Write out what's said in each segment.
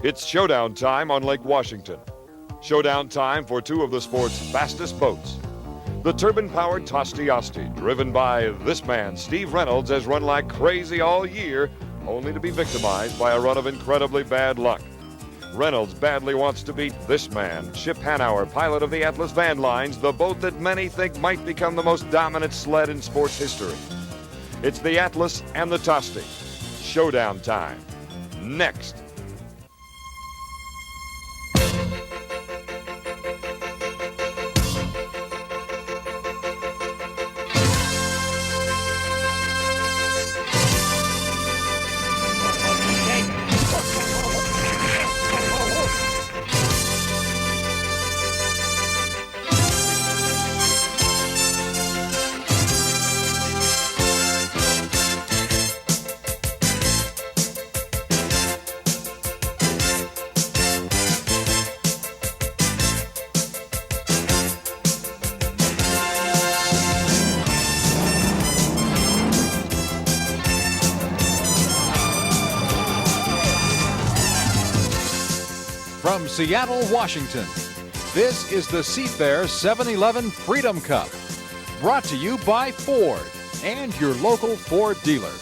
It's showdown time on Lake Washington. Showdown time for two of the sport's fastest boats. The turbine-powered Tosti Asti, driven by this man, Steve Reynolds, has run like crazy all year, only to be victimized by a run of incredibly bad luck. Reynolds badly wants to beat this man, Chip Hanauer, pilot of the Atlas Van Lines, the boat that many think might become the most dominant sled in sports history. It's the Atlas and the Tosti. Showdown time. Next. From Seattle, Washington, this is the Seafair 7-Eleven Freedom Cup, brought to you by Ford and your local Ford dealer.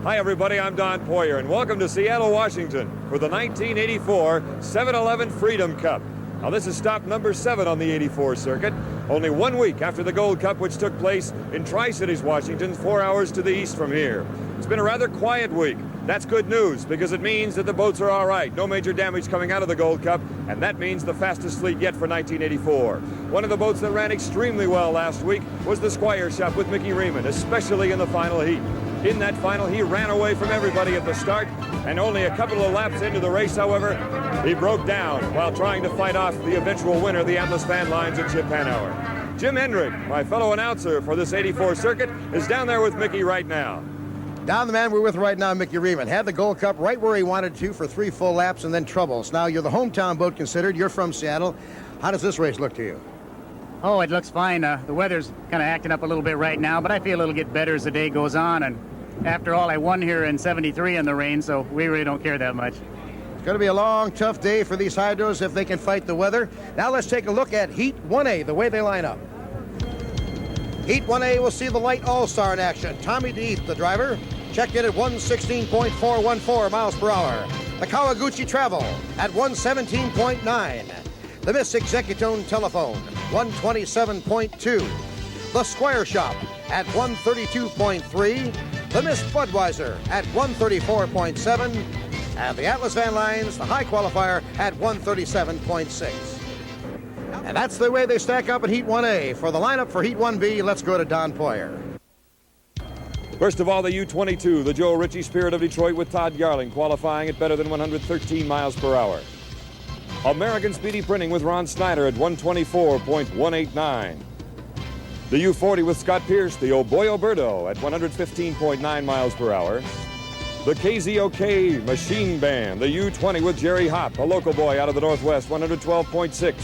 Hi, everybody. I'm Don Poyer, and welcome to Seattle, Washington for the 1984 7-Eleven Freedom Cup. Now, this is stop number 7 on the 84 circuit, only 1 week after the Gold Cup, which took place in Tri-Cities, Washington, 4 hours to the east from here. It's been a rather quiet week. That's good news, because it means that the boats are all right. No major damage coming out of the Gold Cup, and that means the fastest fleet yet for 1984. One of the boats that ran extremely well last week was the Squire Shop with Mickey Riemann, especially in the final heat. In that final, he ran away from everybody at the start, and only a couple of laps into the race, however, he broke down while trying to fight off the eventual winner, the Atlas Van Lines and Chip Hanauer. Jim Hendrick, my fellow announcer for this 84 circuit, is down there with Mickey right now. Down the man we're with right now, Mickey Riemann. Had the Gold Cup right where he wanted to for 3 full laps and then troubles. Now, you're the hometown boat considered. You're from Seattle. How does this race look to you? Oh, it looks fine. The weather's kind of acting up a little bit right now, but I feel it'll get better as the day goes on. And after all, I won here in '73 in the rain, so we really don't care that much. It's going to be a long, tough day for these hydros if they can fight the weather. Now let's take a look at Heat 1A, the way they line up. Heat 1A will see the light all-star in action. Tommy Deeth, the driver, checked in at 116.414 miles per hour. The Kawaguchi Travel at 117.9. The Miss Executone Telephone, 127.2. The Squire Shop at 132.3. The Miss Budweiser at 134.7. And the Atlas Van Lines, the high qualifier, at 137.6. And that's the way they stack up in Heat 1A. For the lineup for Heat 1B, let's go to Don Poyer. First of all, the U-22, the Joe Ritchie Spirit of Detroit with Todd Yarling, qualifying at better than 113 miles per hour. American Speedy Printing with Ron Snyder at 124.189. The U-40 with Scott Pierce, the Oboy Oberto at 115.9 miles per hour. The KZOK Machine Band, the U-20 with Jerry Hopp, a local boy out of the Northwest, 112.6.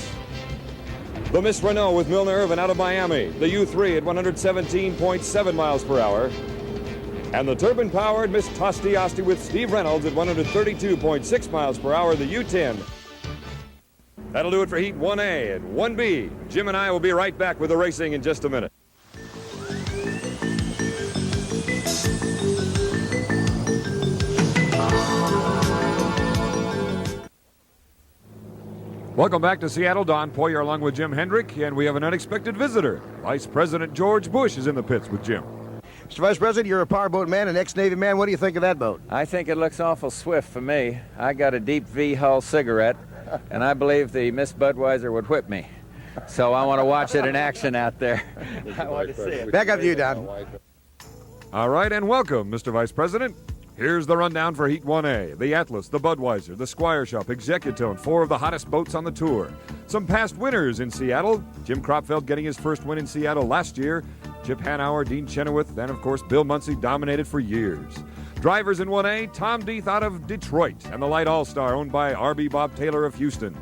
The Miss Renault with Milner Irvin out of Miami, the U-3 at 117.7 miles per hour. And the turbine-powered Miss Tosti Asti with Steve Reynolds at 132.6 miles per hour, the U-10. That'll do it for Heat 1A and 1B. Jim and I will be right back with the racing in just a minute. Welcome back to Seattle. Don Poyer along with Jim Hendrick, and we have an unexpected visitor. Vice President George Bush is in the pits with Jim. Mr. Vice President, you're a powerboat man, an ex-Navy man. What do you think of that boat? I think it looks awful swift for me. I got a deep V-hull cigarette, and I believe the Miss Budweiser would whip me. So I want to watch it in action out there. I want to see it. Back up to you, Don. All right, and welcome, Mr. Vice President. Here's the rundown for Heat 1A. The Atlas, the Budweiser, the Squire Shop, Executone, 4 of the hottest boats on the tour. Some past winners in Seattle. Jim Kropfeld getting his first win in Seattle last year. Chip Hanauer, Dean Chenoweth, and of course Bill Munsey dominated for years. Drivers in 1A, Tom Deeth out of Detroit, and the Light All-Star owned by R.B. Bob Taylor of Houston.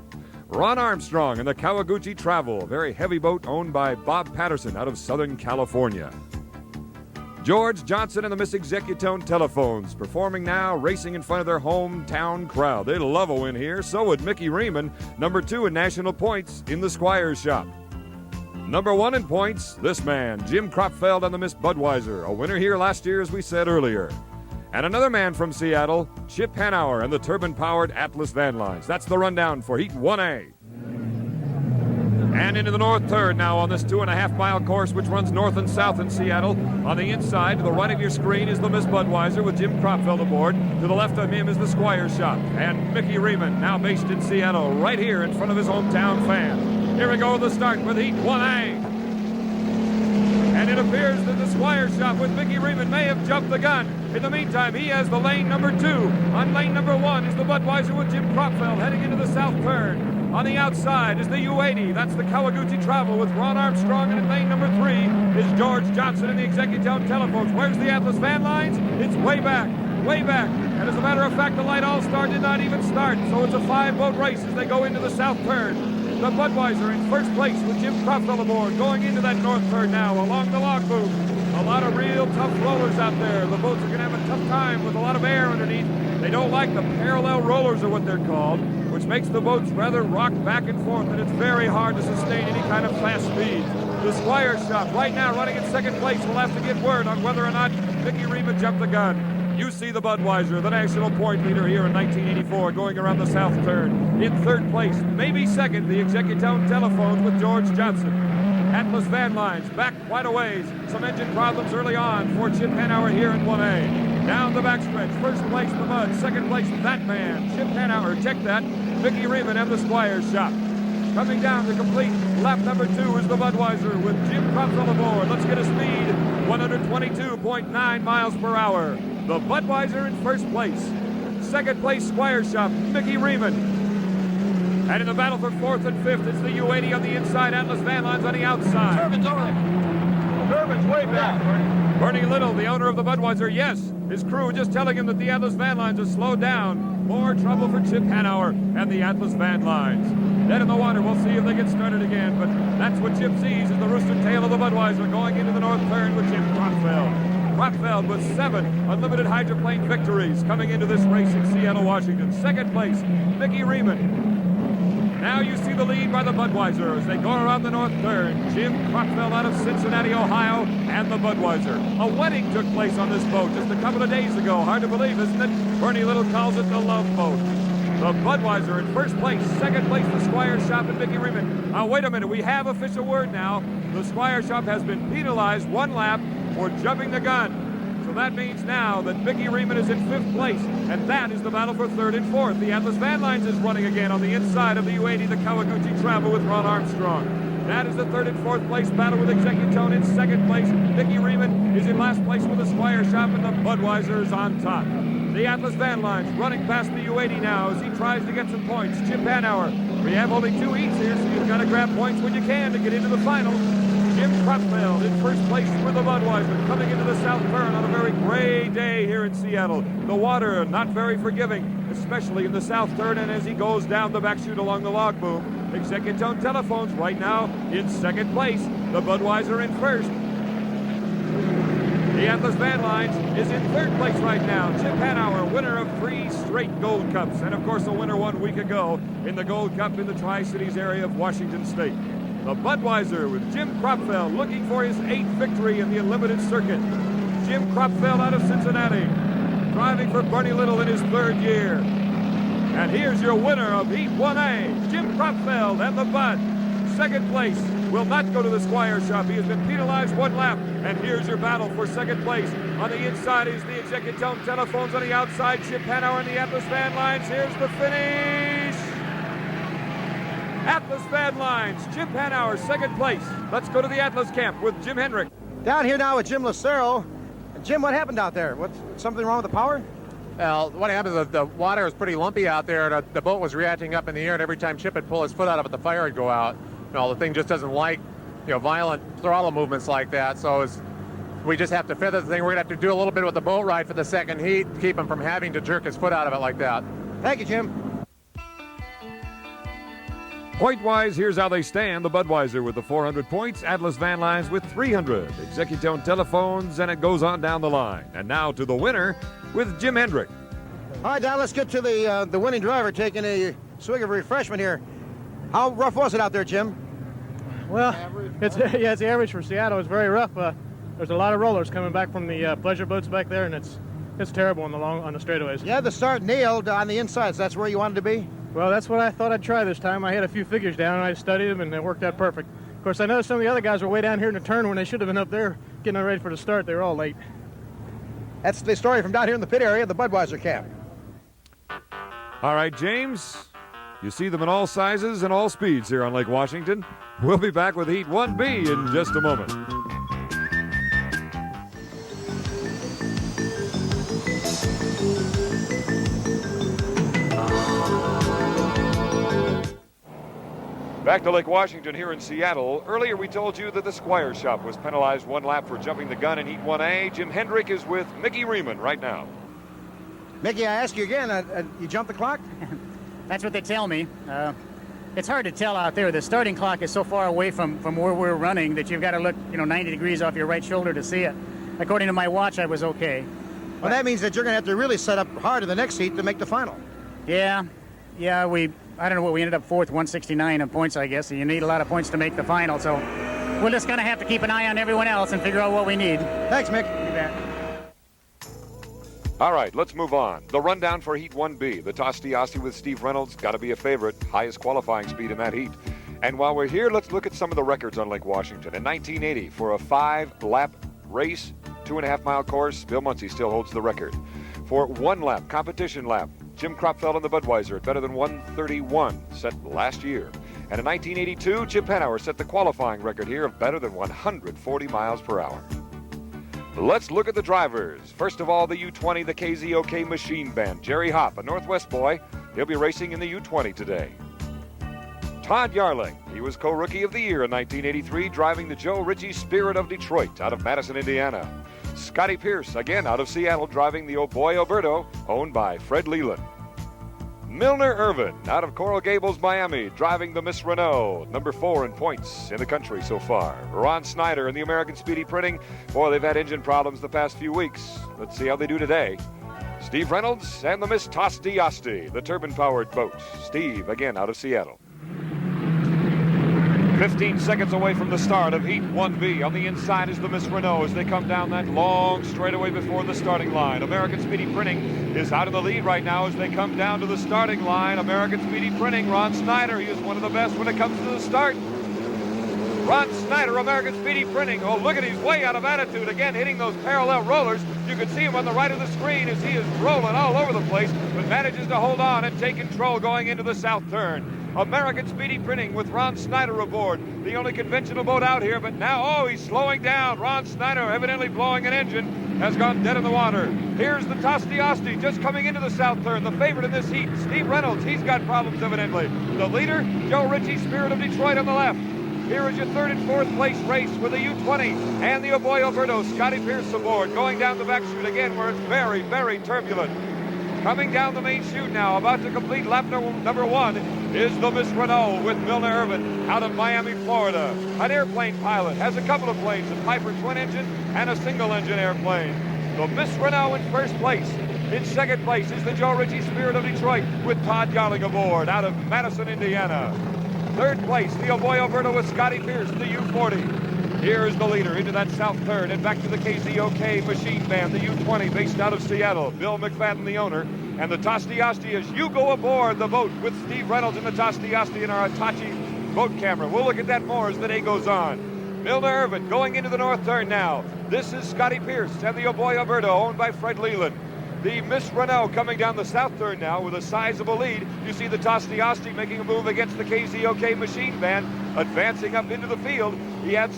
Ron Armstrong and the Kawaguchi Travel, a very heavy boat owned by Bob Patterson out of Southern California. George Johnson and the Miss Executone Telephones, performing now, racing in front of their hometown crowd. They love a win here. So would Mickey Riemann, number 2 in national points in the Squires shop. Number 1 in points, this man, Jim Kropfeld and the Miss Budweiser, a winner here last year, as we said earlier. And another man from Seattle, Chip Hanauer and the turbine-powered Atlas Van Lines. That's the rundown for Heat 1A. And into the north third now on this 2.5-mile course, which runs north and south in Seattle. On the inside, to the right of your screen, is the Miss Budweiser with Jim Kropfeld aboard. To the left of him is the Squires shop. And Mickey Riemann, now based in Seattle, right here in front of his hometown fans. Here we go with the start with Heat 1A. And it appears that the Squires shop with Mickey Riemann may have jumped the gun. In the meantime, he has the lane number 2. On lane number 1 is the Budweiser with Jim Kropfeld heading into the south turn. On the outside is the U80. That's the Kawaguchi Travel with Ron Armstrong. And in lane number 3 is George Johnson and the Executone Telephones. Where's the Atlas Van Lines? It's way back, way back. And as a matter of fact, the Light All-Star did not even start. So it's a 5-boat race as they go into the south turn. The Budweiser in first place with Jim Kropfeld aboard, going into that north turn now along the log boom. A lot of real tough rollers out there. The boats are going to have a tough time with a lot of air underneath. They don't like the parallel rollers, are what they're called, which makes the boats rather rock back and forth, and it's very hard to sustain any kind of fast speed. The Squires shop right now running in second place will have to get word on whether or not Mickey Riemann jumped the gun. You see the Budweiser, the national point leader here in 1984, going around the south turn. In third place, maybe second, the Executone Telephones with George Johnson. Atlas Van Lines back quite a ways. Some engine problems early on for Chip Hanauer here in 1A. Down the backstretch, first place the Bud, second place that man, Chip Hanauer, check that, Mickey Riemann and the Squires shop. Coming down to complete lap number 2 is the Budweiser with Jim Kropfeld aboard. Let's get a speed, 122.9 miles per hour. The Budweiser in first place. Second place, Squires shop, Mickey Riemann. And in the battle for 4th and 5th, it's the U80 on the inside, Atlas Van Lines on the outside. Turbines over there. Turbines way back. Bernie Little, the owner of the Budweiser, yes. His crew just telling him that the Atlas Van Lines are slowed down. More trouble for Chip Hanauer and the Atlas Van Lines. Dead in the water, we'll see if they get started again, but that's what Chip sees is the rooster tail of the Budweiser going into the north turn with Jim Kropfeld. Kropfeld with 7 unlimited hydroplane victories coming into this race in Seattle, Washington. Second place, Mickey Riemann. Now you see the lead by the Budweiser as they go around the north turn. Jim Kropfeld out of Cincinnati, Ohio, and the Budweiser. A wedding took place on this boat just a couple of days ago. Hard to believe, isn't it? Bernie Little calls it the love boat. The Budweiser in first place, second place the Squires shop and Mickey Riemann. Now wait a minute, we have official word now. The Squires shop has been penalized 1 lap for jumping the gun. So that means now that Mickey Riemann is in 5th place, and that is the battle for 3rd and 4th. The Atlas Van Lines is running again on the inside of the U80, the Kawaguchi Travel with Ron Armstrong. That is the 3rd and 4th place battle with Executone in 2nd place. Mickey Riemann is in last place with the Squire shop, and the Budweiser is on top. The Atlas Van Lines running past the U80 now as he tries to get some points. Chip Hanauer, we have only 2 heats here, so you've got to grab points when you can to get into the final. Jim Kropfeld in first place with the Budweiser coming into the south turn on a very gray day here in Seattle. The water not very forgiving, especially in the south turn, and as he goes down the back chute along the log boom. Executone Telephones right now in 2nd place. The Budweiser in 1st. The Atlas Van Lines is in 3rd place right now. Chip Hanauer, winner of 3 straight Gold Cups, and of course a winner 1 week ago in the Gold Cup in the Tri-Cities area of Washington State. The Budweiser with Jim Kropfeld looking for his 8th victory in the Unlimited Circuit. Jim Kropfeld out of Cincinnati, driving for Bernie Little in his 3rd year. And here's your winner of Heat 1A, Jim Kropfeld and the Bud. 2nd place will not go to the Squire shop. He has been penalized 1 lap. And here's your battle for 2nd place. On the inside is the Executone Telephones. On the outside, Chip Hanauer and the Atlas Van Lines. Here's the finish. Atlas Van Lines, Chip Hanauer, 2nd place. Let's go to the Atlas camp with Jim Hendrick. Down here now with Jim Lucero. Jim, what happened out there? What's something wrong with the power? Well, what happened is the water was pretty lumpy out there. The boat was reacting up in the air, and every time Chip would pull his foot out of it, the fire would go out. The thing just doesn't like, violent throttle movements like that. So we just have to feather the thing. We're going to have to do a little bit with the boat ride for the 2nd heat to keep him from having to jerk his foot out of it like that. Thank you, Jim. Point-wise, here's how they stand. The Budweiser with the 400 points, Atlas Van Lines with 300, Executone Telephones, and it goes on down the line. And now to the winner with Jim Hendrick. All right, now let's get to the winning driver taking a swig of refreshment here. How rough was it out there, Jim? Well, it's the average for Seattle. It's very rough. There's a lot of rollers coming back from the pleasure boats back there, and it's terrible on the straightaways. You had the start nailed on the insides. That's where you wanted to be? Well, that's what I thought I'd try this time. I had a few figures down, and I studied them, and it worked out perfect. Of course, I noticed some of the other guys were way down here in the turn when they should have been up there getting ready for the start. They were all late. That's the story from down here in the pit area of the Budweiser camp. All right, James, you see them in all sizes and all speeds here on Lake Washington. We'll be back with Heat 1B in just a moment. Back to Lake Washington here in Seattle. Earlier we told you that the Squire Shop was penalized 1 lap for jumping the gun in Heat 1A. Jim Hendrick is with Mickey Riemann right now. Mickey, I ask you again, you jumped the clock? That's what they tell me. It's hard to tell out there. The starting clock is so far away from where we're running that you've got to look 90 degrees off your right shoulder to see it. According to my watch, I was okay. Well, that means that you're going to have to really set up hard in the next heat to make the final. Yeah, I don't know what we ended up fourth, 169 in points, I guess. You need a lot of points to make the final, so we're just going to have to keep an eye on everyone else and figure out what we need. Thanks, Mick. You bet. All right, let's move on. The rundown for Heat 1B. The Tosti Asti with Steve Reynolds, got to be a favorite. Highest qualifying speed in that heat. And while we're here, let's look at some of the records on Lake Washington. In 1980, for a 5-lap race, 2.5-mile course, Bill Munsey still holds the record. For 1-lap competition lap, Jim Kropfeld on the Budweiser at better than 1:31, set last year. And in 1982, Chip Hanauer set the qualifying record here of better than 140 miles per hour. Let's look at the drivers. First of all, the U-20, the KZOK Machine Band. Jerry Hopp, a Northwest boy. He'll be racing in the U-20 today. Todd Yarling, he was co-rookie of the year in 1983, driving the Joe Ritchie Spirit of Detroit out of Madison, Indiana. Scotty Pierce, again out of Seattle, driving the Oh Boy Alberto, owned by Fred Leland. Milner Irvin, out of Coral Gables, Miami, driving the Miss Renault, number 4 in points in the country so far. Ron Snyder in the American Speedy Printing. Boy, they've had engine problems the past few weeks. Let's see how they do today. Steve Reynolds and the Miss Tosti Asti, the turbine-powered boat. Steve, again, out of Seattle. 15 seconds away from the start of Heat 1B. On the inside is the Miss Renault as they come down that long straightaway before the starting line. American Speedy Printing is out in the lead right now as they come down to the starting line. American Speedy Printing, Ron Snyder, he is one of the best when it comes to the start. Ron Snyder, American Speedy Printing. Oh, look at, he's way out of attitude. Again, hitting those parallel rollers. You can see him on the right of the screen as he is rolling all over the place, but manages to hold on and take control going into the south turn. American Speedy Printing with Ron Snyder aboard. The only conventional boat out here, but now, he's slowing down. Ron Snyder, evidently blowing an engine, has gone dead in the water. Here's the Tosti Asti just coming into the south turn. The favorite in this heat, Steve Reynolds. He's got problems, evidently. The leader, Joe Ritchie, Spirit of Detroit on the left. Here is your 3rd and 4th place race with the U-20 and the Oh Boy Alberto. Scotty Pierce aboard, going down the back chute again where it's very, very turbulent. Coming down the main chute now, about to complete lap number 1, is the Miss Renault with Milner Irvin out of Miami, Florida. An airplane pilot, has a couple of planes, a Piper twin engine and a single engine airplane. The Miss Renault in first place. In second place is the Joe Ritchie Spirit of Detroit with Todd Yarling aboard out of Madison, Indiana. Third place, the Oh Boy Alberto with Scotty Pierce, the U-40. Here's the leader into that south third and back to the KZOK Machine Band, the U-20 based out of Seattle. Bill McFadden, the owner, and the Tosti Asti as you go aboard the boat with Steve Reynolds and the Tosti Asti and our Hitachi boat camera. We'll look at that more as the day goes on. Milner Irvin going into the north turn now. This is Scotty Pierce and the Oh Boy Alberto, owned by Fred Leland. The Miss Renault coming down the south turn now with a sizable lead. You see the Tosti Asti making a move against the KZOK Machine Band, advancing up into the field. He had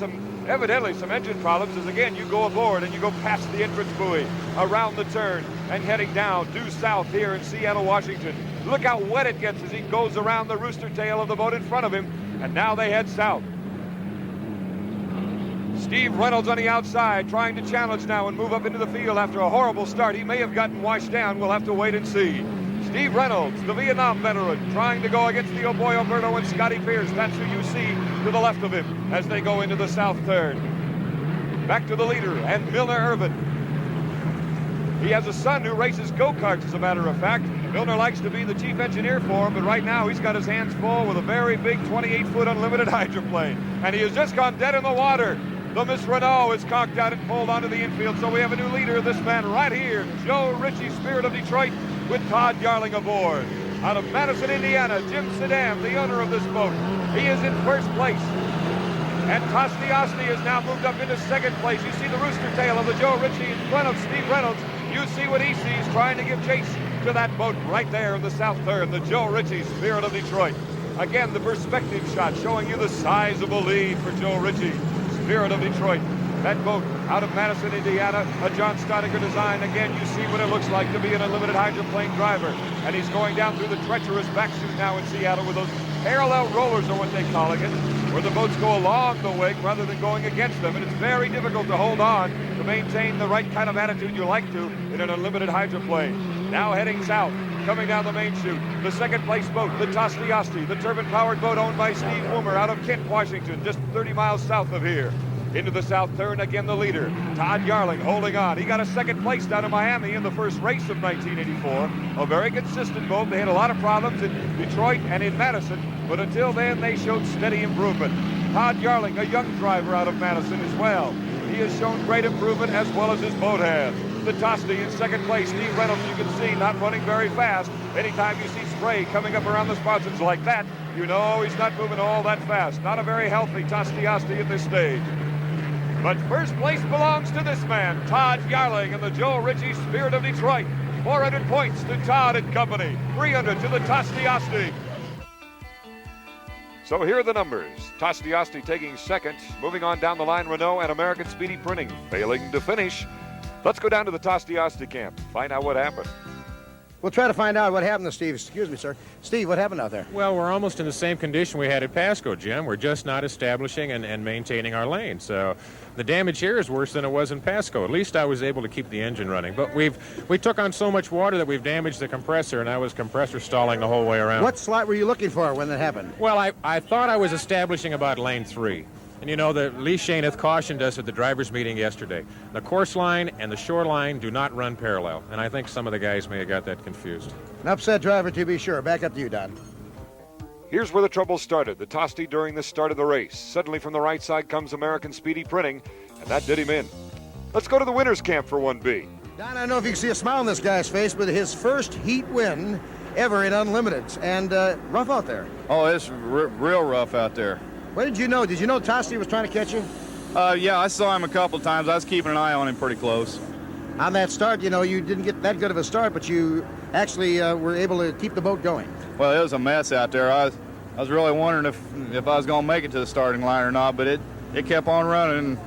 evidently some engine problems as again you go aboard and you go past the entrance buoy, around the turn and heading down due south here in Seattle, Washington. Look how wet it gets as he goes around the rooster tail of the boat in front of him, and now they head south. Steve Reynolds on the outside trying to challenge now and move up into the field after a horrible start. He may have gotten washed down. We'll have to wait and see. Steve Reynolds, the Vietnam veteran, trying to go against the Boy Alberto and Scotty Pierce. That's who you see to the left of him as they go into the south turn. Back to the leader, and Milner Irvin. He has a son who races go-karts, as a matter of fact. Milner likes to be the chief engineer for him, but right now he's got his hands full with a very big 28-foot unlimited hydroplane. And he has just gone dead in the water. The Miss Renault is conked out and pulled onto the infield, so we have a new leader, this man right here, Joe Ritchie, Spirit of Detroit, with Todd Yarling aboard. Out of Madison, Indiana, Jim Sedam, the owner of this boat. He is in first place. And Tosti Asti has now moved up into second place. You see the rooster tail of the Joe Ritchie in front of Steve Reynolds. You see what he sees trying to give chase to that boat right there in the south turn, the Joe Ritchie, Spirit of Detroit. Again, the perspective shot showing you the size of a lead for Joe Ritchie, Spirit of Detroit. That boat out of Madison, Indiana, a John Steinecker design. Again, you see what it looks like to be an unlimited hydroplane driver. And he's going down through the treacherous back chute now in Seattle with those parallel rollers, are what they call it, where the boats go along the wake rather than going against them. And it's very difficult to hold on to maintain the right kind of attitude you like to in an unlimited hydroplane. Now heading south, coming down the main chute, the second place boat, the Tosti Asti, the turbine-powered boat owned by Steve Woomer out of Kent, Washington, just 30 miles south of here. Into the south turn, again the leader, Todd Yarling, holding on. He got a second place down in Miami in the first race of 1984. A very consistent boat. They had a lot of problems in Detroit and in Madison, but until then they showed steady improvement. Todd Yarling, a young driver out of Madison as well. He has shown great improvement as well as his boat has. The Tosti in second place. Steve Reynolds, you can see, not running very fast. Anytime you see spray coming up around the sponsons like that, you know he's not moving all that fast. Not a very healthy Tosti Asti at this stage. But first place belongs to this man, Todd Yarling, and the Joe Ritchie, Spirit of Detroit. 400 points to Todd and company. 300 to the Tosti Asti. So here are the numbers. Tosti Asti taking second. Moving on down the line, Renault and American Speedy Printing failing to finish. Let's go down to the Tosti Asti camp, find out what happened. We'll try to find out what happened to Steve. Excuse me, sir. Steve, what happened out there? Well, we're almost in the same condition we had at Pasco, Jim. We're just not establishing and maintaining our lane. So the damage here is worse than it was in Pasco. At least I was able to keep the engine running. But we took on so much water that we've damaged the compressor, and I was compressor stalling the whole way around. What slot were you looking for when that happened? Well, I thought I was establishing about lane 3. And you know, Lee Shaneth cautioned us at the drivers' meeting yesterday. The course line and the shore line do not run parallel. And I think some of the guys may have got that confused. An upset driver, to be sure. Back up to you, Don. Here's where the trouble started. The Tosti during the start of the race. Suddenly from the right side comes American Speedy Printing, and that did him in. Let's go to the winner's camp for 1B. Don, I don't know if you can see a smile on this guy's face, but his first heat win ever in Unlimiteds. And rough out there. Oh, it's real rough out there. What did you know? Did you know Tosti was trying to catch you? Yeah, I saw him a couple of times. I was keeping an eye on him pretty close. On that start, you know, you didn't get that good of a start, but you actually were able to keep the boat going. Well, it was a mess out there. I was really wondering if I was going to make it to the starting line or not, but it kept on running.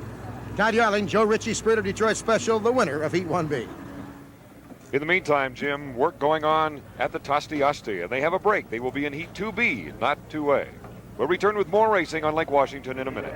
Todd Yarling, Joe Ritchie, Spirit of Detroit Special, the winner of Heat 1B. In the meantime, Jim, work going on at the Tosti Asti, and they have a break. They will be in Heat 2B, not 2A. We'll return with more racing on Lake Washington in a minute.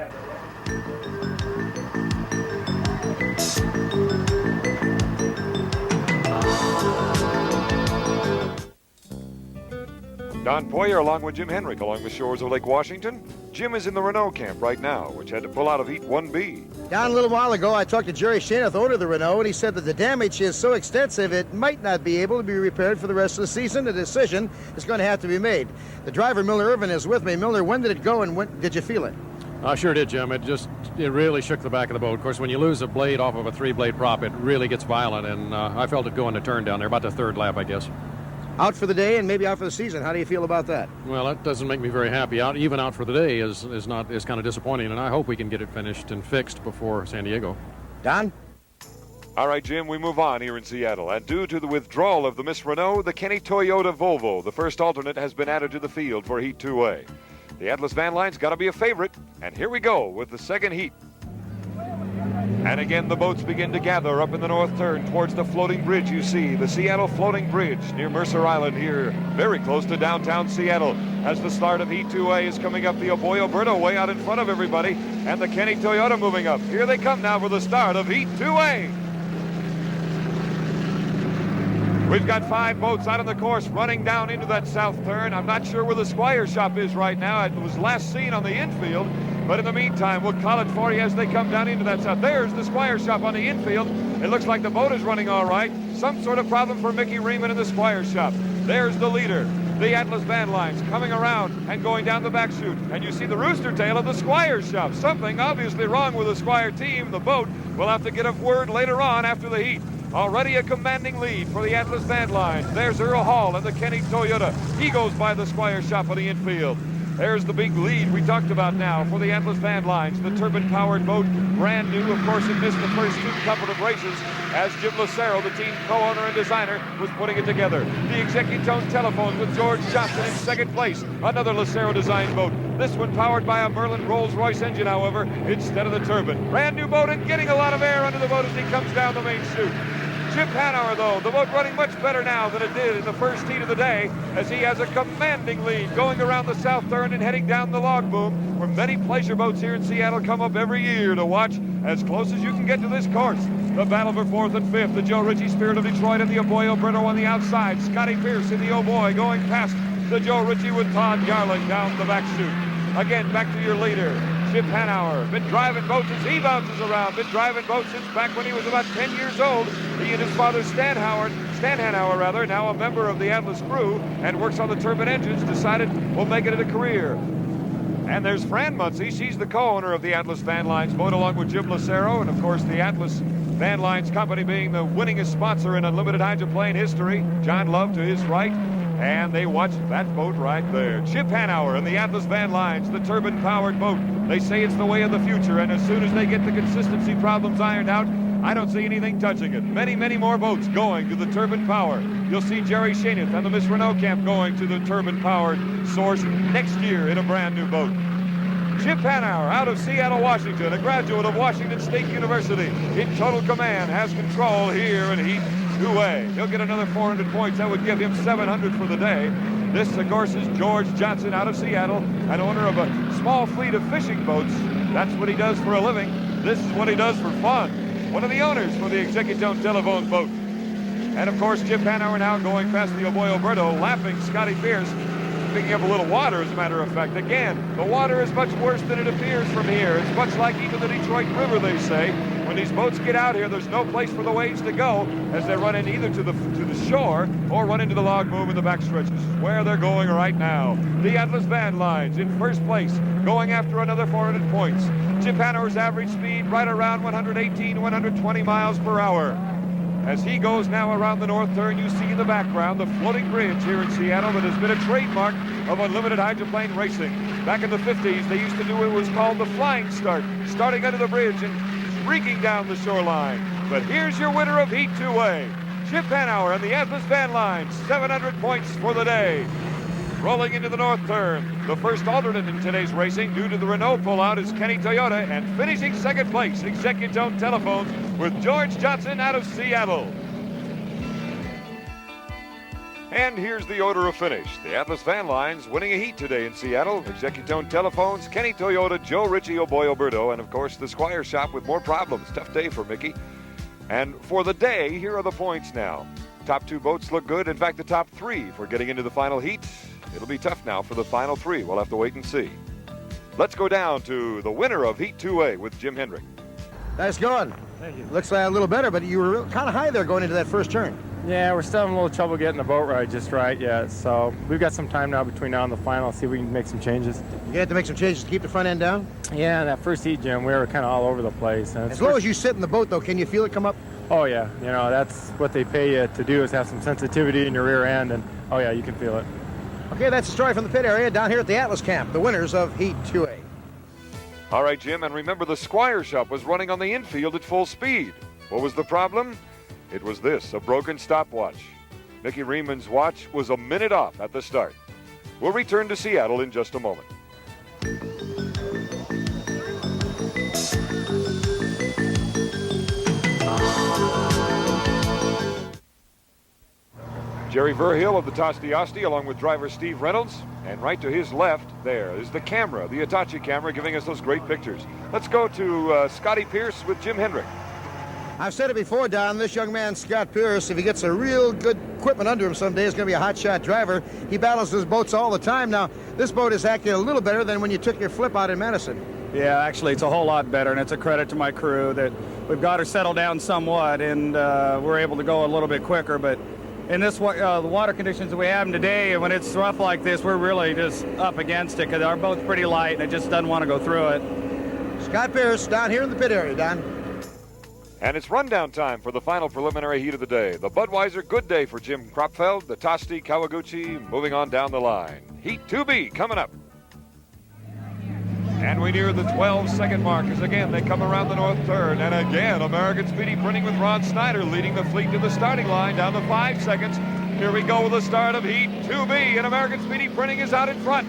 Don Poyer along with Jim Henrik along the shores of Lake Washington. Jim is in the Renault camp right now, which had to pull out of Heat 1B. Don, a little while ago, I talked to Jerry Shaneth, owner of the Renault, and he said that the damage is so extensive it might not be able to be repaired for the rest of the season. A decision is going to have to be made. The driver, Milner Irvin, is with me. Milner, when did it go and when did you feel it? I sure did, Jim. It really shook the back of the boat. Of course, when you lose a blade off of a 3-blade prop, it really gets violent, and I felt it going to turn down there, about the third lap, I guess. Out for the day and maybe out for the season. How do you feel about that? Well, that doesn't make me very happy. Even out for the day is kind of disappointing, and I hope we can get it finished and fixed before San Diego. Don? All right, Jim, we move on here in Seattle. And due to the withdrawal of the Miss Renault, the Kenny Toyota Volvo, the first alternate, has been added to the field for Heat 2A. The Atlas Van Line's got to be a favorite, and here we go with the second heat. And again, the boats begin to gather up in the north turn towards the floating bridge. You see the Seattle floating bridge near Mercer Island here, very close to downtown Seattle. As the start of Heat 2A is coming up, the Boy Alberto way out in front of everybody, and the Kenny Toyota moving up. Here they come now for the start of Heat 2A. We've got 5 boats out on the course running down into that south turn. I'm not sure where the Squire Shop is right now. It was last seen on the infield, but in the meantime, we'll call it for you as they come down into that south. There's the Squire Shop on the infield. It looks like the boat is running all right. Some sort of problem for Mickey Riemann in the Squire Shop. There's the leader, the Atlas Van Lines, coming around and going down the back chute. And you see the rooster tail of the Squire Shop. Something obviously wrong with the Squire team. The boat will have to get a word later on after the heat. Already a commanding lead for the Atlas Van Lines. There's Earl Hall and the Kenny Toyota. He goes by the Squire Shop on the infield. There's the big lead we talked about now for the Atlas Van Lines, the turbine-powered boat, brand new. Of course, it missed the first 2 couple of races as Jim Lucero, the team co-owner and designer, was putting it together. The Executone Telephones with George Johnson in second place, another Lucero designed boat. This one powered by a Merlin Rolls-Royce engine, however, instead of the turbine. Brand new boat and getting a lot of air under the boat as he comes down the main chute. Chip Hanauer, though, the boat running much better now than it did in the first heat of the day, as he has a commanding lead going around the south turn and heading down the log boom, where many pleasure boats here in Seattle come up every year to watch as close as you can get to this course. The battle for 4th and 5th, the Joe Ritchie Spirit of Detroit and the Oboy Oberto on the outside. Scotty Pierce in the Oboy going past the Joe Ritchie with Todd Garland down the back chute. Again, back to your leader, Chip Hanauer. Been driving boats as he bounces around. Been driving boats since back when he was about 10 years old. He and his father, Stan Hanauer, now a member of the Atlas crew and works on the turbine engines, decided we'll make it a career. And there's Fran Muncie. She's the co-owner of the Atlas Van Lines boat, along with Jim Lucero, and of course the Atlas Van Lines company being the winningest sponsor in unlimited hydroplane history. John Love to his right. And they watch that boat right there. Chip Hanauer and the Atlas Van Lines, the turbine-powered boat. They say it's the way of the future, and as soon as they get the consistency problems ironed out, I don't see anything touching it. Many, many more boats going to the turbine power. You'll see Jerry Shaneth and the Miss Renault Camp going to the turbine-powered source next year in a brand new boat. Chip Hanauer out of Seattle, Washington, a graduate of Washington State University, in total command, has control here in Heat 2A. He'll get another 400 points. That would give him 700 for the day. This, of course, is George Johnson out of Seattle, an owner of a small fleet of fishing boats. That's what he does for a living. This is what he does for fun. One of the owners for the Executone Telephone boat. And, of course, Chip Hanauer now going past the Oboy Oberto, lapping Scotty Pierce, picking up a little water, as a matter of fact. Again, the water is much worse than it appears from here. It's much like even the Detroit River, they say. When these boats get out here, there's no place for the waves to go as they run in either to the shore or run into the log boom in the back stretches, where they're going right now. The Atlas Van Lines in first place, going after another 400 points. Chip Hanauer's average speed right around 118 120 miles per hour. As he goes now around the north turn, you see in the background the floating bridge here in Seattle that has been a trademark of unlimited hydroplane racing. Back in the 50s, they used to do what was called the flying start, starting under the bridge and streaking down the shoreline. But here's your winner of Heat 2A, Chip Hanauer and the Atlas Van Lines, 700 points for the day. Rolling into the north turn, the first alternate in today's racing due to the Renault pullout is Kenny Toyota, and finishing second place, Executone Telephones with George Johnson out of Seattle. And here's the order of finish. The Atlas Van Lines winning a heat today in Seattle. Executone Telephones, Kenny Toyota, Joe Ritchie, Oboy Oberto, and of course the Squire Shop with more problems. Tough day for Mickey. And for the day, here are the points now. Top 2 boats look good. In fact, the top 3 for getting into the final heat. It'll be tough now for the final 3. We'll have to wait and see. Let's go down to the winner of Heat 2A with Jim Hendrick. Nice going. Thank you. Looks like a little better, but you were kind of high there going into that first turn. Yeah, we're still having a little trouble getting the boat ride just right yet. So we've got some time now between now and the final. See if we can make some changes. You have to make some changes to keep the front end down? Yeah, that first heat, Jim, we were kind of all over the place. And As low as you sit in the boat, though, can you feel it come up? Oh, yeah. You know, that's what they pay you to do, is have some sensitivity in your rear end. And, oh, yeah, you can feel it. Okay, that's the story from the pit area down here at the Atlas Camp, the winners of Heat 2A. All right, Jim, and remember the Squire Shop was running on the infield at full speed. What was the problem? It was this, a broken stopwatch. Mickey Riemann's watch was a minute off at the start. We'll return to Seattle in just a moment. Jerry Verhill of the Tosti Asti along with driver Steve Reynolds. And right to his left, there is the camera, the Hitachi camera, giving us those great pictures. Let's go to Scotty Pierce with Jim Hendrick. I've said it before, Don, this young man, Scott Pierce, if he gets a real good equipment under him someday, is going to be a hot-shot driver. He battles his boats all the time. Now, this boat is acting a little better than when you took your flip out in Madison. Yeah, actually, it's a whole lot better, and it's a credit to my crew that we've got her settled down somewhat, and we're able to go a little bit quicker. But in this the water conditions that we have today, and when it's rough like this, we're really just up against it because our boat's pretty light, and it just doesn't want to go through it. Scott Pierce down here in the pit area, Don. And it's rundown time for the final preliminary heat of the day. The Budweiser, good day for Jim Kropfeld. The Tosti, Kawaguchi, moving on down the line. Heat 2B coming up. And we near the 12-second mark as again they come around the north turn. And again, American Speedy Printing with Ron Snyder leading the fleet to the starting line down to 5 seconds. Here we go with the start of Heat 2B, and American Speedy Printing is out in front.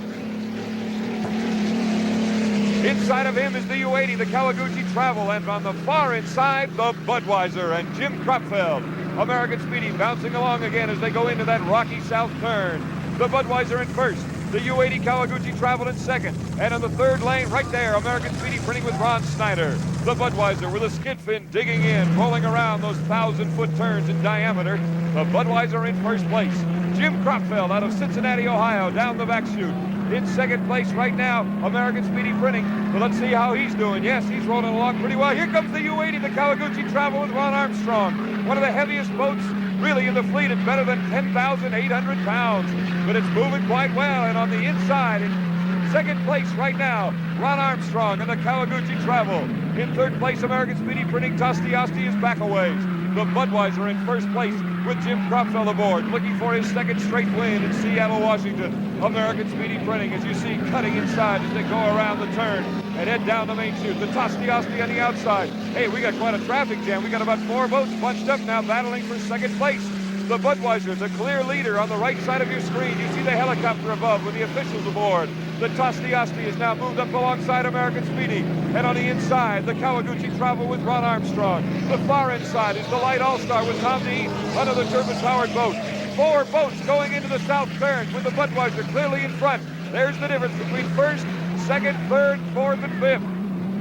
Inside of him is the U-80, the Kawaguchi Travel, and on the far inside, the Budweiser and Jim Kropfeld. American Speedy bouncing along again as they go into that rocky south turn. The Budweiser in first, the U-80 Kawaguchi Travel in second, and on the third lane right there, American Speedy Printing with Ron Snyder. The Budweiser with a skid fin digging in, rolling around those 1,000-foot turns in diameter. The Budweiser in first place. Jim Kropfeld out of Cincinnati, Ohio, down the back chute. In second place right now, American Speedy Printing. But let's see how he's doing. Yes, he's rolling along pretty well. Here comes the U-80, the Kawaguchi Travel with Ron Armstrong. One of the heaviest boats really in the fleet and better than 10,800 pounds. But it's moving quite well. And on the inside, in second place right now, Ron Armstrong and the Kawaguchi Travel. In third place, American Speedy Printing, Tosti Asti is back a ways. The Budweiser in first place with Jim Kropfeld aboard, looking for his second straight win in Seattle, Washington. American Speedy Printing, as you see, cutting inside as they go around the turn and head down the main chute. The Tosti Asti on the outside. Hey, we got quite a traffic jam. We got about 4 boats bunched up now battling for second place. The Budweiser, the clear leader on the right side of your screen. You see the helicopter above with the officials aboard. The Tosti Asti is now moved up alongside American Speedy. And on the inside, the Kawaguchi Travel with Ron Armstrong. The far inside is the Light All-Star with Tom DeEath under the turbine-powered boat. 4 boats going into the south turn with the Budweiser clearly in front. There's the difference between first, second, third, fourth, and fifth.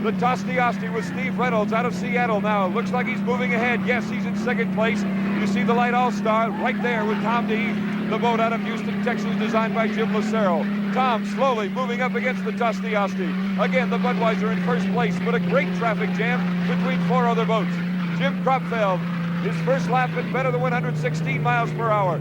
The Tosti Asti with Steve Reynolds out of Seattle now. Looks like he's moving ahead. Yes, he's in second place. You see the Light All-Star right there with Tom DeEath. The boat out of Houston, Texas, designed by Jim Lucero. Tom slowly moving up against the Tosti Asti. Again, the Budweiser in first place, but a great traffic jam between 4 other boats. Jim Kropfeld, his first lap at better than 116 miles per hour.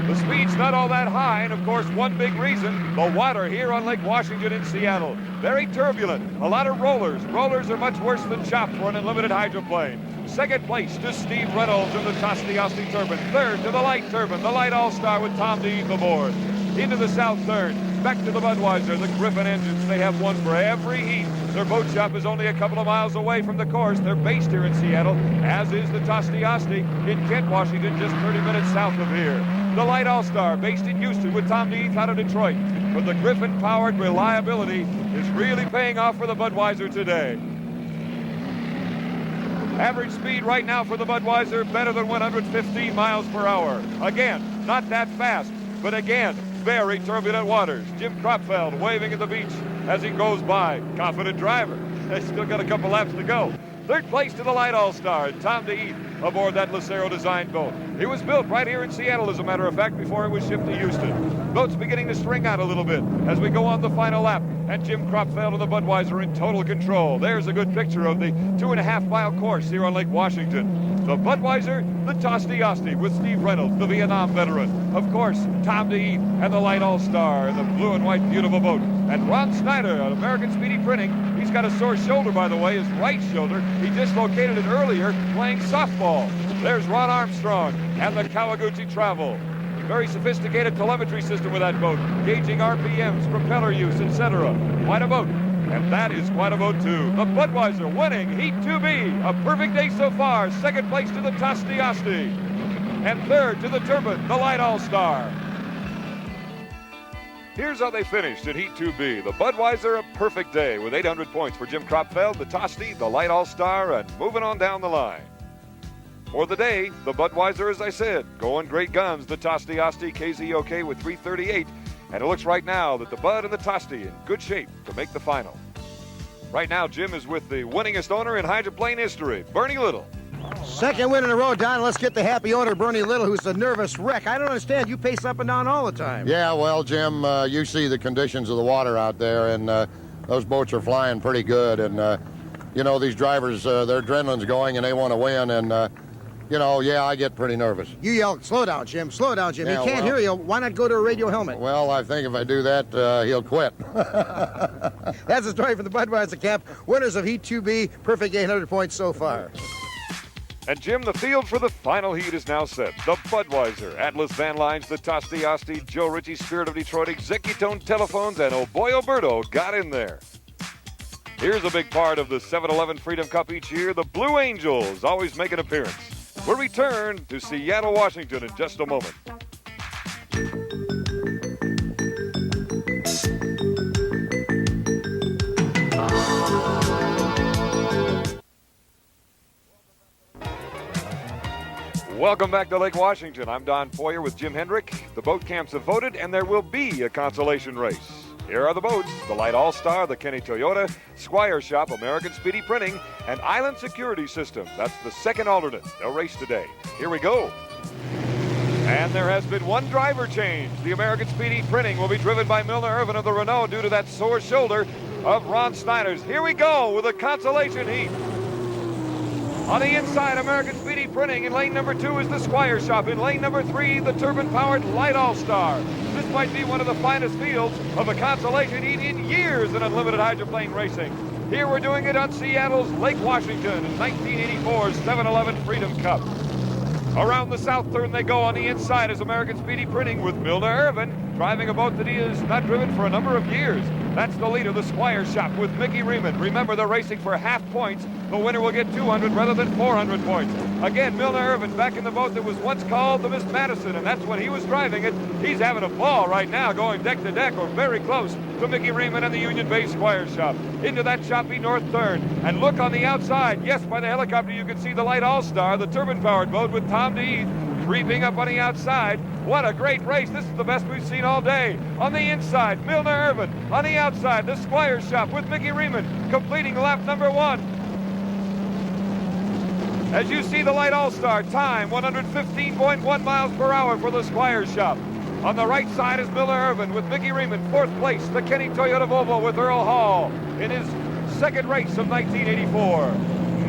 The speed's not all that high, and of course, one big reason, the water here on Lake Washington in Seattle. Very turbulent, a lot of rollers. Rollers are much worse than chop for an unlimited hydroplane. Second place to Steve Reynolds in the Tosti Asti turbine. Third to the Light turbine, the Light All-Star with Tom DeEath aboard. Into the south turn, back to the Budweiser, the Griffin engines. They have one for every heat. Their boat shop is only a couple of miles away from the course. They're based here in Seattle, as is the Tosti Asti in Kent, Washington, just 30 minutes south of here. The Light All-Star, based in Houston with Tom DeEath out of Detroit. But the Griffin-powered reliability is really paying off for the Budweiser today. Average speed right now for the Budweiser, better than 115 miles per hour. Again, not that fast, but again, very turbulent waters. Jim Kropfeld waving at the beach as he goes by. Confident driver. They still got a couple laps to go. Third place to the Light All-Star, Tom DeEath, aboard that Lucero-designed boat. It was built right here in Seattle, as a matter of fact, before it was shipped to Houston. Boat's beginning to string out a little bit as we go on the final lap, and Jim Kropfeld and the Budweiser in total control. There's a good picture of the 2.5-mile course here on Lake Washington. The Budweiser, the Tosti Asti with Steve Reynolds, the Vietnam veteran. Of course, Tom DeEath and the Light All-Star, the blue and white beautiful boat. And Ron Snyder at American Speedy Printing. He's got a sore shoulder, by the way, his right shoulder. He dislocated it earlier playing softball. There's Ron Armstrong and the Kawaguchi Travel. Very sophisticated telemetry system with that boat, gauging RPMs, propeller use, etc. Quite a boat. And that is quite a boat, too. The Budweiser winning Heat 2B. A perfect day so far. Second place to the Tosti Asti. And third to the Turbine, the Light All-Star. Here's how they finished in Heat 2B. The Budweiser, a perfect day with 800 points for Jim Kropfeld, the Tosti, the Light All-Star, and moving on down the line. For the day, the Budweiser, as I said, going great guns. The Tosti Asti KZOK with 338. And it looks right now that the Bud and the Tosti in good shape to make the final. Right now, Jim is with the winningest owner in hydroplane history, Bernie Little. Second win in a row, Don. Let's get the happy owner, Bernie Little, who's a nervous wreck. I don't understand. You pace up and down all the time. Yeah, well, Jim, you see the conditions of the water out there, and those boats are flying pretty good. And, you know, these drivers, their adrenaline's going, and they want to win. And, you know, yeah, I get pretty nervous. You yell, slow down, Jim. Slow down, Jim. Yeah, He can't hear you. Why not go to a radio helmet? Well, I think if I do that, he'll quit. That's the story from the Budweiser camp. Winners of Heat 2B, perfect 800 points so far. And Jim, the field for the final heat is now set. The Budweiser, Atlas Van Lines, the Tosti Asti, Joe Ritchie, Spirit of Detroit, Executone Telephones, and Oh Boy Alberto got in there. Here's a big part of the 7-Eleven Freedom Cup each year. The Blue Angels always make an appearance. We'll return to Seattle, Washington in just a moment. Welcome back to Lake Washington. I'm Don Poyer with Jim Hendrick. The boat camps have voted, and there will be a consolation race. Here are the boats: the Light All-Star, the Kenny Toyota, Squire Shop, American Speedy Printing, and Island Security System. That's the second alternate. They'll race today. Here we go. And there has been one driver change. The American Speedy Printing will be driven by Milner Irvin of the Renault due to that sore shoulder of Ron Snyder's. Here we go with a consolation heat. On the inside, American Speedy Printing. In lane number 2 is the Squire Shop. In lane number 3, the turbine-powered Light All-Star. This might be one of the finest fields of a consolation heat in years in unlimited hydroplane racing. Here we're doing it on Seattle's Lake Washington in 1984's 7-Eleven Freedom Cup. Around the south turn they go. On the inside is American Speedy Printing with Milner Irvin driving a boat that he has not driven for a number of years. That's the leader, the Squire Shop, with Mickey Riemann. Remember, they're racing for half points. The winner will get 200 rather than 400 points. Again, Milner Irvin back in the boat that was once called the Miss Madison, and that's when he was driving it. He's having a ball right now, going deck to deck or very close to Mickey Riemann and the Union Bay Squire Shop. Into that choppy north turn. And look on the outside. Yes, by the helicopter you can see the Light All-Star, the turbine-powered boat with Tom DeHeath creeping up on the outside. What a great race. This is the best we've seen all day. On the inside, Milner Irvin. On the outside, the Squire Shop with Mickey Riemann completing lap number 1. As you see the Light All-Star, time 115.1 miles per hour for the Squire Shop. On the right side is Milner Irvin with Mickey Riemann, 4th place. The Kenny Toyota Volvo with Earl Hall in his second race of 1984.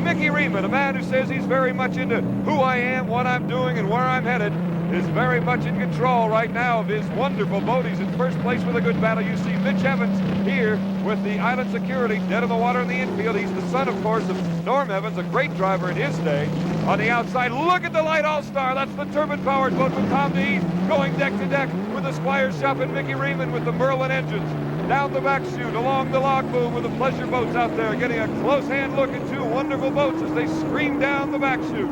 Mickey Riemann, a man who says he's very much into who I am, what I'm doing, and where I'm headed, is very much in control right now of his wonderful boat. He's in first place with a good battle. You see Mitch Evans here with the Island Security, dead in the water in the infield. He's the son, of course, of Norm Evans, a great driver in his day. On the outside, look at the Light All-Star. That's the turbine-powered boat with Tom DeHeath going deck to deck with the Squire Shop and Mickey Riemann with the Merlin engines. Down the back chute, along the log boom with the pleasure boats out there, getting a close-hand look at two wonderful boats as they scream down the back chute.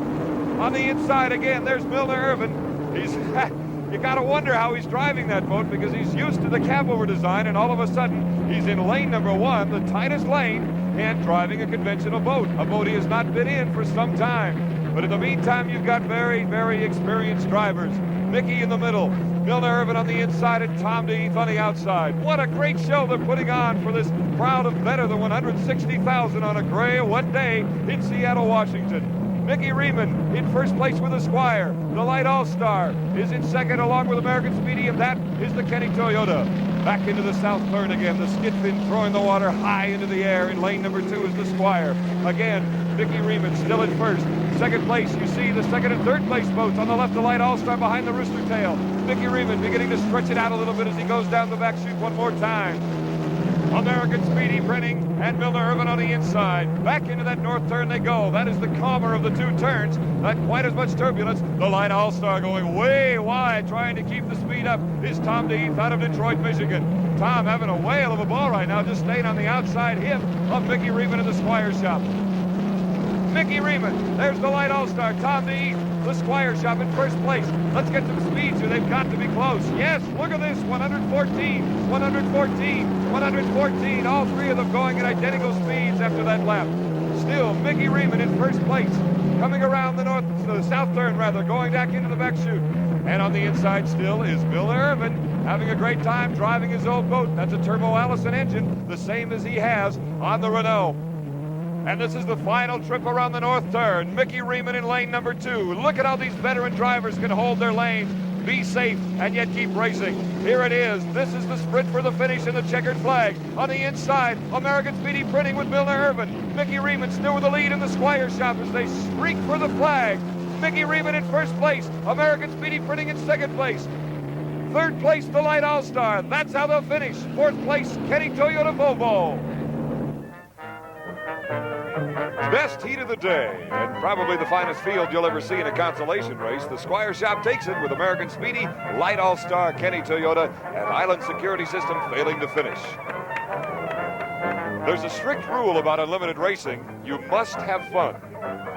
On the inside, again, there's Milner Irvin. He's, you gotta wonder how he's driving that boat because he's used to the cap-over design, and all of a sudden, he's in lane number 1, the tightest lane, and driving a conventional boat, a boat he has not been in for some time. But in the meantime, you've got very, very experienced drivers. Mickey in the middle, Milner Irvin on the inside, and Tom DeHeath on the outside. What a great show they're putting on for this crowd of better than 160,000 on a gray, wet day in Seattle, Washington. Mickey Riemann in first place with the Squire. The Light All-Star is in second along with American Speedy, and that is the Kenny Toyota. Back into the south turn again. The skid fin throwing the water high into the air. In lane number 2 is the Squire. Again, Mickey Riemann still in first. Second place, you see the second and third place boats. On the left, the Light All-Star behind the Rooster Tail. Mickey Riemann beginning to stretch it out a little bit as he goes down the back chute one more time. American Speedy Printing and Milner Irvin on the inside. Back into that north turn they go. That is the calmer of the two turns. Not quite as much turbulence. The Light All-Star going way wide, trying to keep the speed up, is Tom DeHeath out of Detroit, Michigan. Tom having a whale of a ball right now, just staying on the outside hip of Mickey Riemann in the Squire Shop. Mickey Riemann, there's the Light All-Star. Tom DeHeath, the Squire Shop in first place. Let's get some speeds here. They've got to be close. Yes, look at this. 114, 114, 114. All three of them going at identical speeds after that lap. Still, Mickey Riemann in first place. Coming around the south turn, rather, going back into the back chute. And on the inside still is Milner Irvin. having a great time driving his old boat. That's a Turbo Allison engine, the same as he has on the Renault. And this is the final trip around the north turn. Mickey Riemann in lane number 2. Look at how these veteran drivers can hold their lanes, be safe, and yet keep racing. Here it is. This is the sprint for the finish in the checkered flag. On the inside, American Speedy Printing with Milner Irvin. Mickey Riemann still with the lead in the Squire shop as they streak for the flag. Mickey Riemann in first place. American Speedy Printing in second place. Third place, the Light All-Star. That's how they'll finish. Fourth place, Kenny Toyota Volvo. Best heat of the day, and probably the finest field you'll ever see in a consolation race. The Squire Shop takes it with American Speedy, Light All-Star, Kenny Toyota, and Island Security System failing to finish. There's a strict rule about unlimited racing. You must have fun.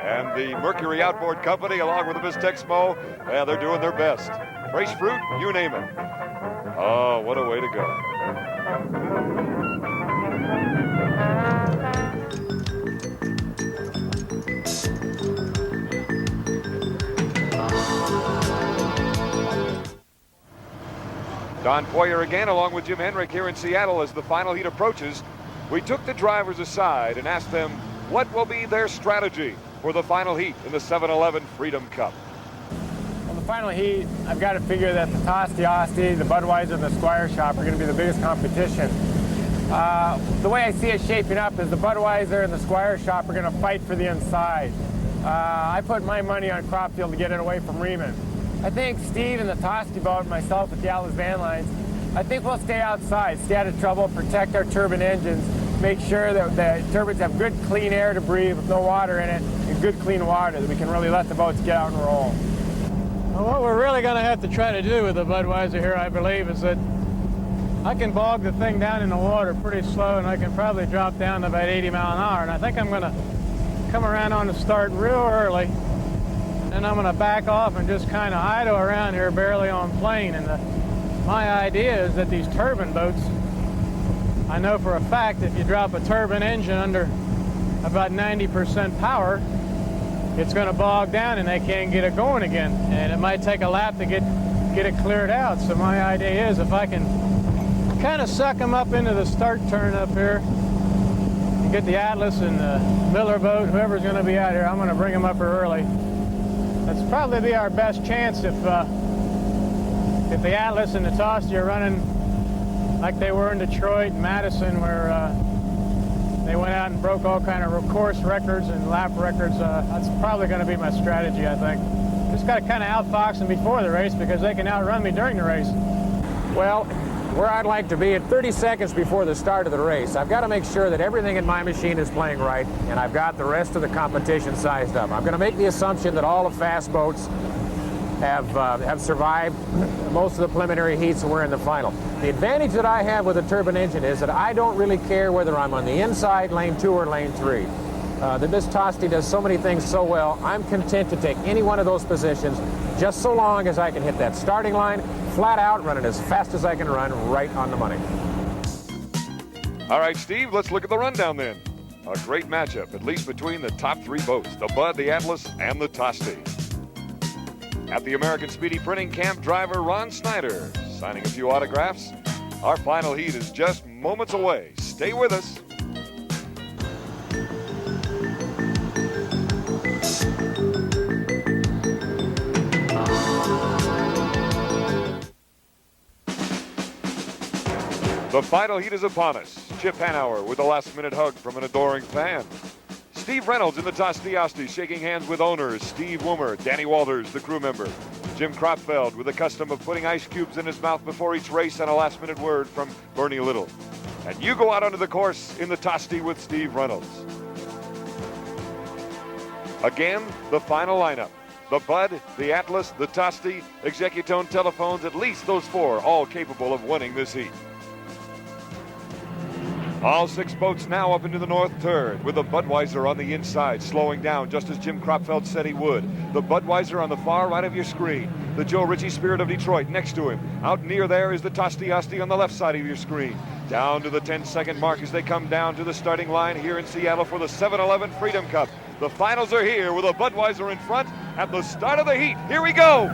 And the Mercury Outboard Company, along with the Miss Texmo, they're doing their best. Fresh fruit, you name it. Oh, what a way to go. Don Poyer again, along with Jim Henrik here in Seattle as the final heat approaches. We took the drivers aside and asked them what will be their strategy for the final heat in the 7-Eleven Freedom Cup. Well, the final heat, I've got to figure that the Tosti Asti, the Budweiser, and the Squire Shop are going to be the biggest competition. The way I see it shaping up is the Budweiser and the Squire Shop are going to fight for the inside. I put my money on Cropfield to get it away from Riemann. I think Steve and the Tosti boat and myself with the Atlas Van Lines, I think we'll stay outside, stay out of trouble, protect our turbine engines, make sure that the turbines have good, clean air to breathe with no water in it, and good, clean water that we can really let the boats get out and roll. Well, what we're really going to have to try to do with the Budweiser here, I believe, is that I can bog the thing down in the water pretty slow, and I can probably drop down to about 80 mile an hour. And I think I'm going to come around on the start real early, and I'm going to back off and just kind of idle around here barely on plane. And my idea is that these turbine boats, I know for a fact that if you drop a turbine engine under about 90% power, it's going to bog down and they can't get it going again. And it might take a lap to get it cleared out. So my idea is if I can kind of suck them up into the start turn up here, and get the Atlas and the Miller boat, whoever's going to be out here, I'm going to bring them up here early. That's probably be our best chance if the Atlas and the Tosti are running like they were in Detroit and Madison, where they went out and broke all kind of course records and lap records. That's probably going to be my strategy, I think. Just got to kind of outfox them before the race because they can outrun me during the race. Well, where I'd like to be at 30 seconds before the start of the race, I've got to make sure that everything in my machine is playing right, and I've got the rest of the competition sized up. I'm going to make the assumption that all the fast boats have survived most of the preliminary heats and we're in the final. The advantage that I have with a turbine engine is that I don't really care whether I'm on the inside, lane 2 or lane 3. The Miss Tosti does so many things so well, I'm content to take any one of those positions just so long as I can hit that starting line flat out, running as fast as I can run, right on the money. All right, Steve, let's look at the rundown then. A great matchup, at least between the top 3 boats, the Bud, the Atlas, and the Tosti. At the American Speedy Printing Camp, driver Ron Snyder signing a few autographs. Our final heat is just moments away. Stay with us. The final heat is upon us. Chip Hanauer with a last-minute hug from an adoring fan. Steve Reynolds in the Tosti Asti shaking hands with owners Steve Woomer, Danny Walters, the crew member. Jim Cropfeld with the custom of putting ice cubes in his mouth before each race and a last-minute word from Bernie Little. And you go out onto the course in the Tosti with Steve Reynolds. Again, the final lineup. The Bud, the Atlas, the Tosti, Executone Telephones, at least those 4, all capable of winning this heat. All 6 boats now up into the north turn with the Budweiser on the inside, slowing down just as Jim Cropfeld said he would. The Budweiser on the far right of your screen. The Joe Ritchie Spirit of Detroit next to him. Out near there is the Tosti Asti on the left side of your screen. Down to the 10-second mark as they come down to the starting line here in Seattle for the 7-Eleven Freedom Cup. The finals are here with a Budweiser in front at the start of the heat. Here we go.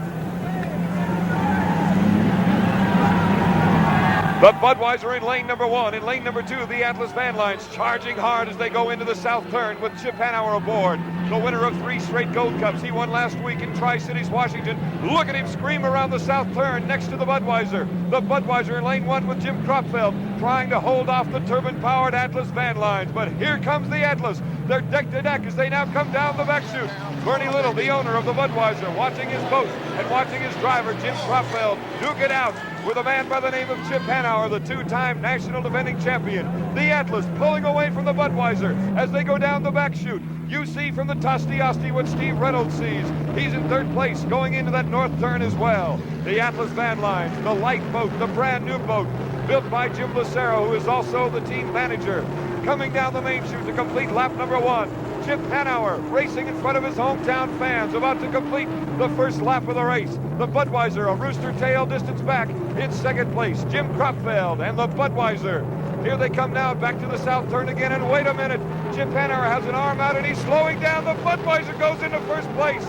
The Budweiser in lane number 1. In lane number 2, the Atlas Van Lines charging hard as they go into the south turn with Chip Hanauer aboard. The winner of 3 straight Gold Cups. He won last week in Tri-Cities, Washington. Look at him scream around the south turn next to the Budweiser. The Budweiser in lane 1 with Jim Kropfeld trying to hold off the turbine-powered Atlas Van Lines. But here comes the Atlas. They're deck to deck as they now come down the back chute. Bernie Little, the owner of the Budweiser, watching his boat and watching his driver, Jim Kropfeld, duke it out with a man by the name of Chip Hanauer, the 2-time national defending champion. The Atlas pulling away from the Budweiser as they go down the back chute. You see from the Tosti Asti what Steve Reynolds sees. He's in 3rd place going into that north turn as well. The Atlas Van Lines, the light boat, the brand new boat, built by Jim Lucero, who is also the team manager. Coming down the main chute to complete lap number 1. Chip Hanauer racing in front of his hometown fans, about to complete the first lap of the race. The Budweiser, a rooster tail distance back in 2nd place. Jim Kropfeld and the Budweiser. Here they come now back to the south turn again, and wait a minute. Chip Hanauer has an arm out and he's slowing down. The Budweiser goes into 1st place.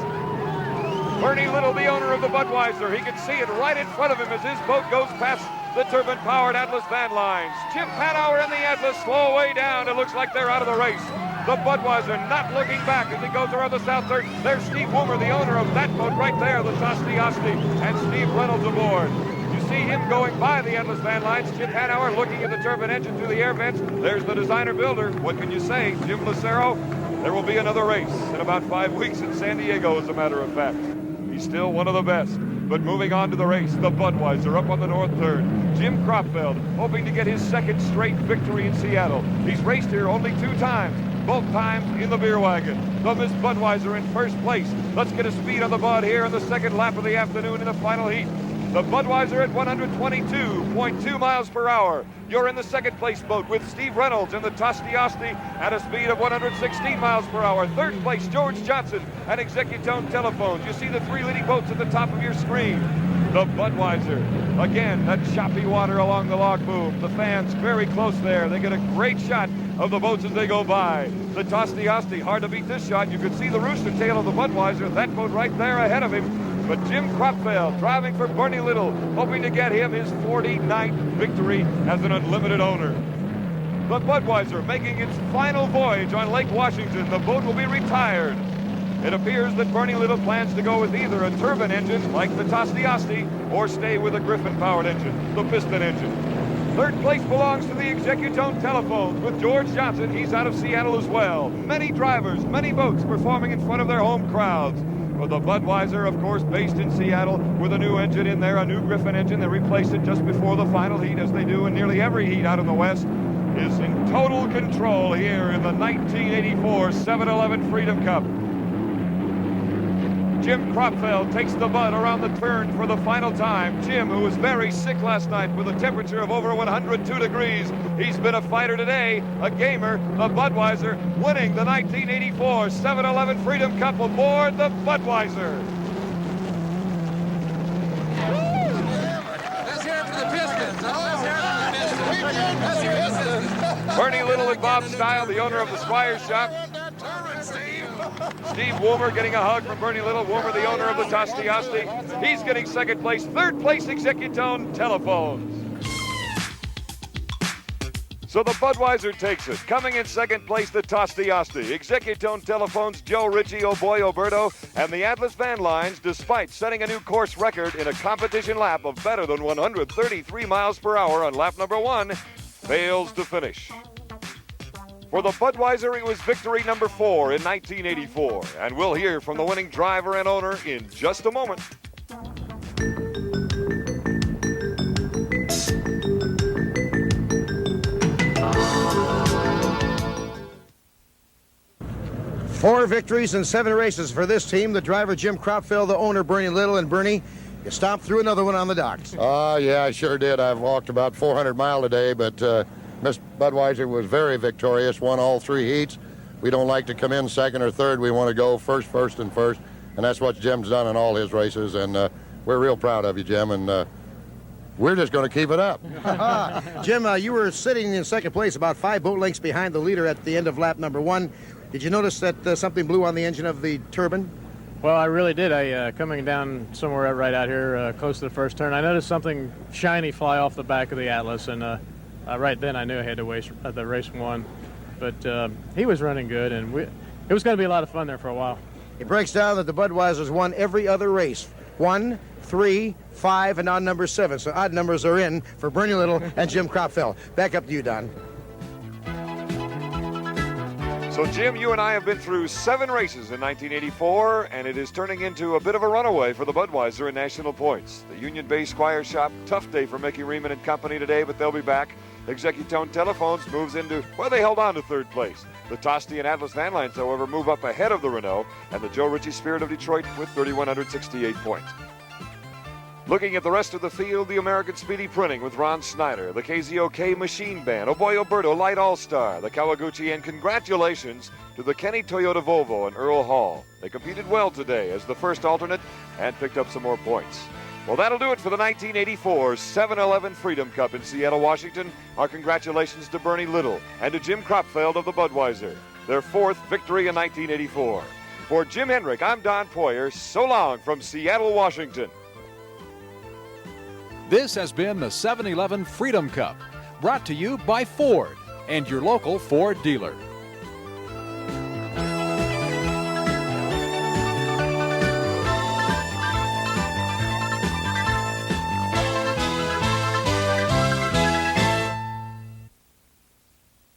Bernie Little, the owner of the Budweiser, he can see it right in front of him as his boat goes past the turbine-powered Atlas Van Lines. Chip Hanauer and the Atlas slow way down. It looks like they're out of the race. The Budweiser not looking back as he goes around the south turn. There's Steve Woomer, the owner of that boat right there, the Tosti Asti, and Steve Reynolds aboard. You see him going by the Atlas Van Lines. Chip Hanauer looking at the turbine engine through the air vents. There's the designer builder. What can you say? Jim Lucero. There will be another race in about 5 weeks in San Diego, as a matter of fact. He's still one of the best. But moving on to the race, the Budweiser up on the north turn. Jim Kropfeld hoping to get his 2nd straight victory in Seattle. He's raced here only 2 times, both times in the beer wagon. The Miss Budweiser in 1st place. Let's get a speed on the Bud here in the 2nd lap of the afternoon in the final heat. The Budweiser at 122.2 miles per hour. You're in the 2nd place boat with Steve Reynolds and the Tosti Asti at a speed of 116 miles per hour. 3rd place, George Johnson and Executone Telephones. You see the 3 leading boats at the top of your screen. The Budweiser, again, that choppy water along the log boom. The fans very close there. They get a great shot of the boats as they go by. The Tosti Asti, hard to beat this shot. You could see the rooster tail of the Budweiser, that boat right there ahead of him. But Jim Kropfeld driving for Bernie Little, hoping to get him his 49th victory as an unlimited owner. The Budweiser making its final voyage on Lake Washington. The boat will be retired. It appears that Bernie Little plans to go with either a turbine engine like the Tosti Asti or stay with a Griffin-powered engine, the piston engine. 3rd place belongs to the Executone Telephones with George Johnson. He's out of Seattle as well. Many drivers, many boats performing in front of their home crowds. For the Budweiser, of course, based in Seattle with a new engine in there, a new Griffin engine. They replaced it just before the final heat, as they do in nearly every heat out in the West, is in total control here in the 1984 7-Eleven Freedom Cup. Jim Kropfeld takes the Bud around the turn for the final time. Jim, who was very sick last night with a temperature of over 102 degrees. He's been a fighter today, a gamer. The Budweiser winning the 1984 7-Eleven Freedom Cup aboard the Budweiser. Let's hear it for the Pistons. Let's hear it for the Pistons. Bernie Little and Bob Stile, the owner of the Squire Shop. Steve Woomer getting a hug from Bernie Little. Woomer, the owner of the Tosti Asti. He's getting 2nd place. 3rd place, Executone Telephones. So the Budweiser takes it. Coming in 2nd place, the Tosti Asti. Executone Telephones, Joe Ritchie, Oh Boy Oberto, and the Atlas Van Lines, despite setting a new course record in a competition lap of better than 133 miles per hour on lap number 1, fails to finish. For the Budweiser, it was victory number 4 in 1984, and we'll hear from the winning driver and owner in just a moment. Four victories and 7 races for this team. The driver, Jim Kropfeld, the owner, Bernie Little. And Bernie, you stomped through another one on the docks. Yeah, I sure did. I've walked about 400 miles a day, but Miss Budweiser was very victorious, won all 3 heats. We don't like to come in 2nd or 3rd. We want to go first, and that's what Jim's done in all his races, and we're real proud of you, Jim, and we're just going to keep it up. Jim, you were sitting in 2nd place, about 5 boat lengths behind the leader at the end of lap number 1. Did you notice that something blew on the engine of the turbine? Well, I really did. Coming down somewhere right out here close to the first turn, I noticed something shiny fly off the back of the Atlas, and right then I knew I had to the race won. But he was running good, and it was going to be a lot of fun there for a while. It breaks down that the Budweisers won every other race. 1, 3, 5, and odd number 7. So odd numbers are in for Bernie Little and Jim Kropfeld. Back up to you, Don. So, Jim, you and I have been through 7 races in 1984, and it is turning into a bit of a runaway for the Budweiser in national points. The Union Bay Squire Shop, tough day for Mickey Riemann and company today, but they'll be back. Executone Telephones moves into, well, they held on to 3rd place. The Tosti and Atlas Van Lines, however, move up ahead of the Renault and the Joe Ritchie Spirit of Detroit with 3,168 points. Looking at the rest of the field, the American Speedy Printing with Ron Snyder, the KZOK Machine Band, Oboy Oberto Light All-Star, the Kawaguchi, and congratulations to the Kenny Toyota Volvo and Earl Hall. They competed well today as the first alternate and picked up some more points. Well, that'll do it for the 1984 7-Eleven Freedom Cup in Seattle, Washington. Our congratulations to Bernie Little and to Jim Kropfeld of the Budweiser, their 4th victory in 1984. For Jim Hendrick, I'm Don Poyer. So long from Seattle, Washington. This has been the 7-Eleven Freedom Cup, brought to you by Ford and your local Ford dealer.